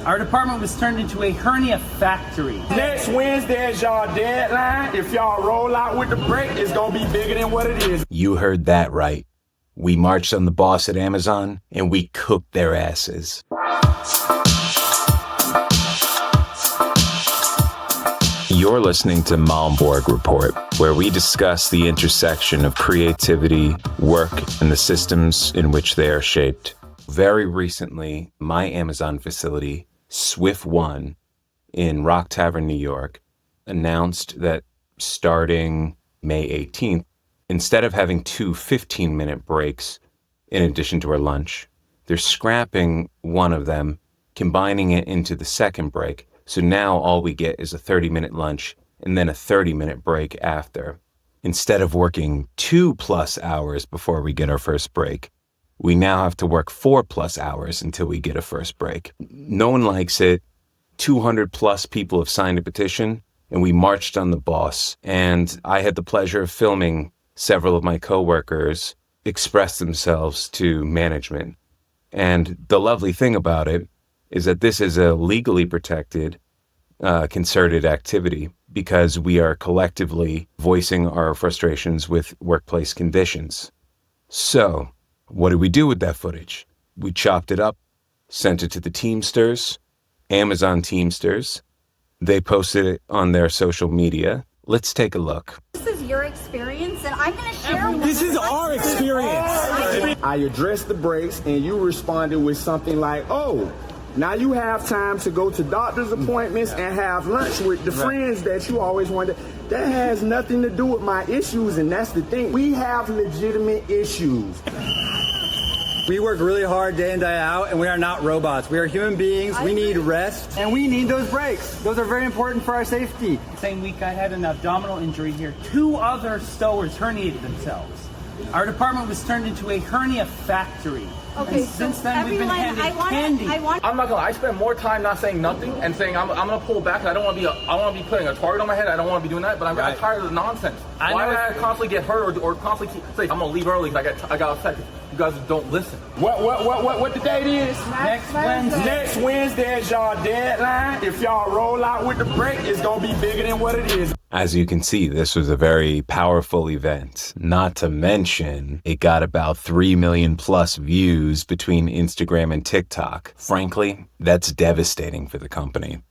Our department was turned into a hernia factory. Next Wednesday is y'all deadline. If y'all roll out with the break, it's gonna be bigger than what it is. You heard that right. We marched on the boss at Amazon, and we cooked their asses. You're listening to Malmborg Report, where we discuss the intersection of creativity, work, and the systems in which they are shaped. Very recently, my Amazon facility, Swift One, in Rock Tavern, New York, announced that starting May 18th, instead of having two 15-minute breaks in addition to our lunch, they're scrapping one of them, combining it into the second break. So now all we get is a 30-minute lunch and then a 30-minute break after. Instead of working 2+ hours before we get our first break, we now have to work 4+ hours until we get a first break. No one likes it. 200+ people have signed a petition, and we marched on the boss. And I had the pleasure of filming several of my coworkers express themselves to management. And the lovely thing about it is that this is a legally protected, concerted activity because we are collectively voicing our frustrations with workplace conditions. So, what did we do with that footage? We chopped it up, sent it to the Teamsters, Amazon Teamsters. They posted it on their social media. Let's take a look. This is your experience, and I'm going to share with This is our experience. I addressed the breaks, and you responded with something like, oh, now you have time to go to doctor's appointments and have lunch with the friends that you always wanted. That has nothing to do with my issues, and that's the thing. We have legitimate issues. We work really hard day in, day out, and we are not robots. We are human beings. We need rest, and we need those breaks. Those are very important for our safety. Same week I had an abdominal injury here. 2 other stowers herniated themselves. Our department was turned into a hernia factory. Okay, and since then we've been handed candy. I'm not gonna lie, I spend more time not saying nothing and saying I'm gonna pull back. I don't want to be putting a target on my head. I don't want to be doing that. But I'm tired of the nonsense. Why do I constantly get hurt or constantly say I'm gonna leave early because I got upset? You guys don't listen. What the date is? Next Wednesday. Next Wednesday is y'all deadline. If y'all roll out with the break, it's gonna be bigger than what it is. As you can see, this was a very powerful event. Not to mention, it got about 3 million+ views between Instagram and TikTok. Frankly, that's devastating for the company.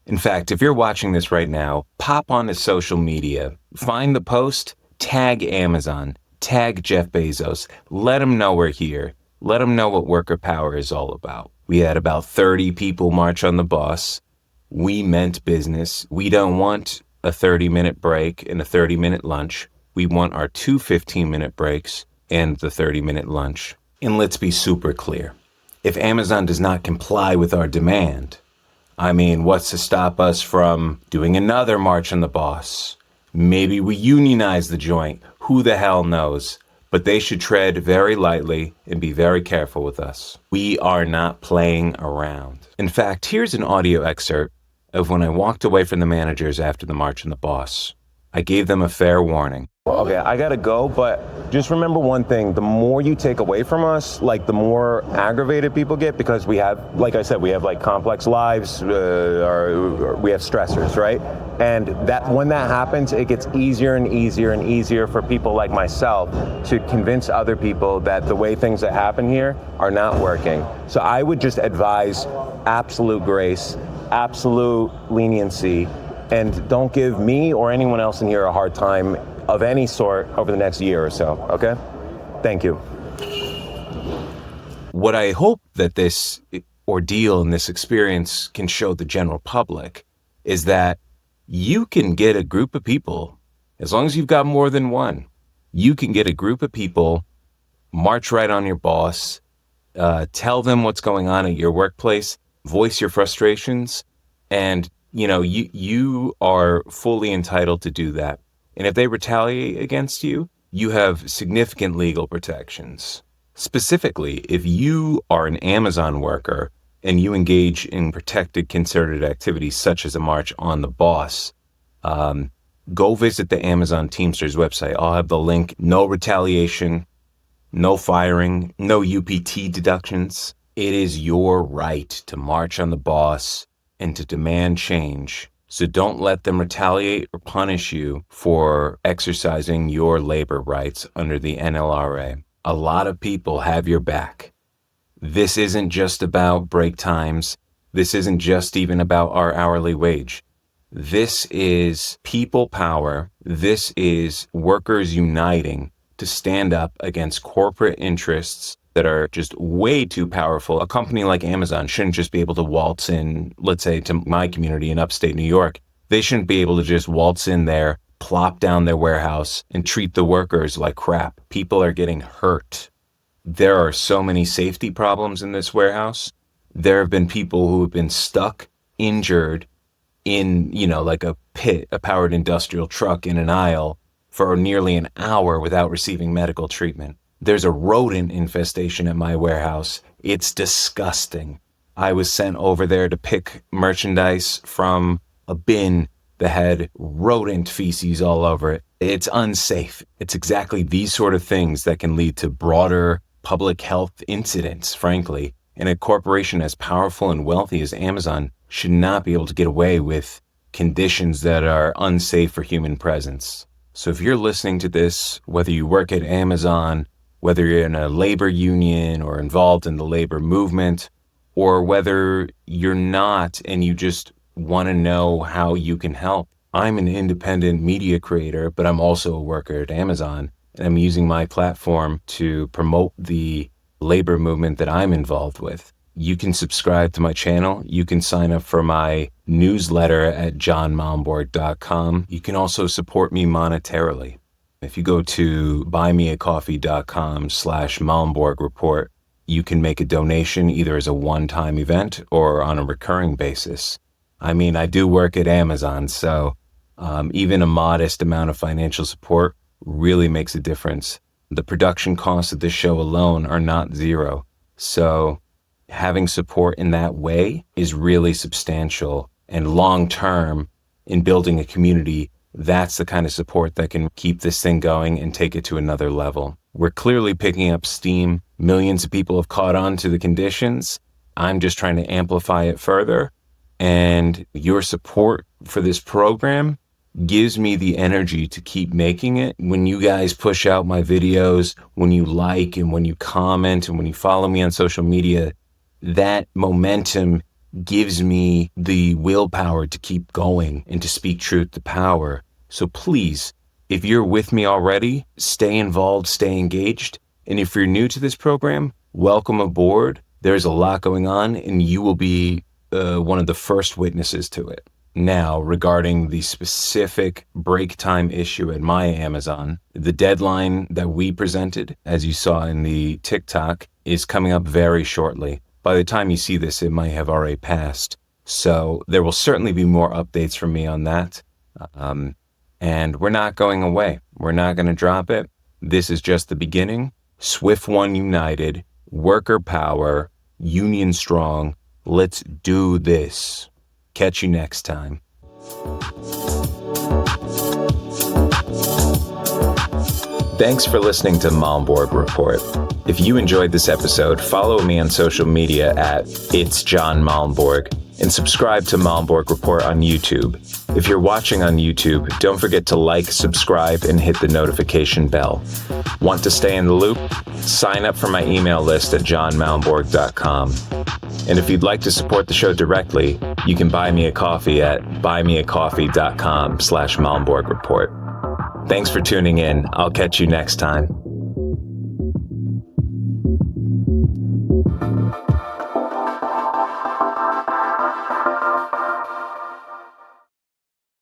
In fact, if you're watching this right now, pop onto social media, find the post, tag Amazon, tag Jeff Bezos, let him know we're here. Let him know what worker power is all about. We had about 30 people march on the boss. We meant business. We don't want a 30-minute break and a 30-minute lunch. We want our 2 15-minute breaks and the 30-minute lunch. And let's be super clear. If Amazon does not comply with our demand, what's to stop us from doing another march on the boss? Maybe we unionize the joint. Who the hell knows? But they should tread very lightly and be very careful with us. We are not playing around. In fact, here's an audio excerpt of when I walked away from the managers after the march on the boss. I gave them a fair warning. Okay, I gotta go, but just remember one thing. The more you take away from us, the more aggravated people get because we have, like I said, we have complex lives, or we have stressors, right? And that when that happens, it gets easier and easier and easier for people like myself to convince other people that the way things that happen here are not working. So I would just advise absolute grace, absolute leniency, and don't give me or anyone else in here a hard time of any sort over the next year or so, okay? Thank you. What I hope that this ordeal and this experience can show the general public is that you can get a group of people, as long as you've got more than one, you can get a group of people, march right on your boss, tell them what's going on at your workplace, voice your frustrations, and you are fully entitled to do that. And if they retaliate against you, you have significant legal protections. Specifically, if you are an Amazon worker and you engage in protected concerted activities such as a march on the boss, go visit the Amazon Teamsters website. I'll have the link. No retaliation, no firing, no UPT deductions. It is your right to march on the boss and to demand change. So don't let them retaliate or punish you for exercising your labor rights under the NLRA. A lot of people have your back. This isn't just about break times. This isn't just even about our hourly wage. This is people power. This is workers uniting to stand up against corporate interests that are just way too powerful. A company like Amazon shouldn't just be able to waltz in, let's say, to my community in upstate New York. They shouldn't be able to just waltz in there, plop down their warehouse, and treat the workers like crap. People are getting hurt. There are so many safety problems in this warehouse. There have been people who have been stuck, injured in, like a pit, a powered industrial truck in an aisle for nearly an hour without receiving medical treatment. There's a rodent infestation at my warehouse. It's disgusting. I was sent over there to pick merchandise from a bin that had rodent feces all over it. It's unsafe. It's exactly these sort of things that can lead to broader public health incidents, frankly. And a corporation as powerful and wealthy as Amazon should not be able to get away with conditions that are unsafe for human presence. So if you're listening to this, whether you work at Amazon, whether you're in a labor union or involved in the labor movement, or whether you're not and you just want to know how you can help. I'm an independent media creator, but I'm also a worker at Amazon, and I'm using my platform to promote the labor movement that I'm involved with. You can subscribe to my channel. You can sign up for my newsletter at johnmalmborg.com. You can also support me monetarily. If you go to buymeacoffee.com/Malmborg report, you can make a donation either as a one-time event or on a recurring basis. I mean, I do work at Amazon, so even a modest amount of financial support really makes a difference. The production costs of this show alone are not zero. So having support in that way is really substantial. And long-term, in building a community, that's the kind of support that can keep this thing going and take it to another level. We're clearly picking up steam. Millions of people have caught on to the conditions. I'm just trying to amplify it further. And your support for this program gives me the energy to keep making it. When you guys push out my videos, when you like and when you comment and when you follow me on social media, that momentum gives me the willpower to keep going and to speak truth to power. So please, if you're with me already, stay involved, stay engaged. And if you're new to this program, welcome aboard. There's a lot going on and you will be one of the first witnesses to it. Now, regarding the specific break time issue at my Amazon, the deadline that we presented, as you saw in the TikTok, is coming up very shortly. By the time you see this, it might have already passed. So there will certainly be more updates from me on that. And we're not going away. We're not going to drop it. This is just the beginning. Swift One United, worker power, union strong. Let's do this. Catch you next time. Thanks for listening to Malmborg Report. If you enjoyed this episode, follow me on social media at It's John Malmborg and subscribe to Malmborg Report on YouTube. If you're watching on YouTube, don't forget to like, subscribe, and hit the notification bell. Want to stay in the loop? Sign up for my email list at johnmalmborg.com. And if you'd like to support the show directly, you can buy me a coffee at buymeacoffee.com/Malmborg Report. Thanks for tuning in. I'll catch you next time.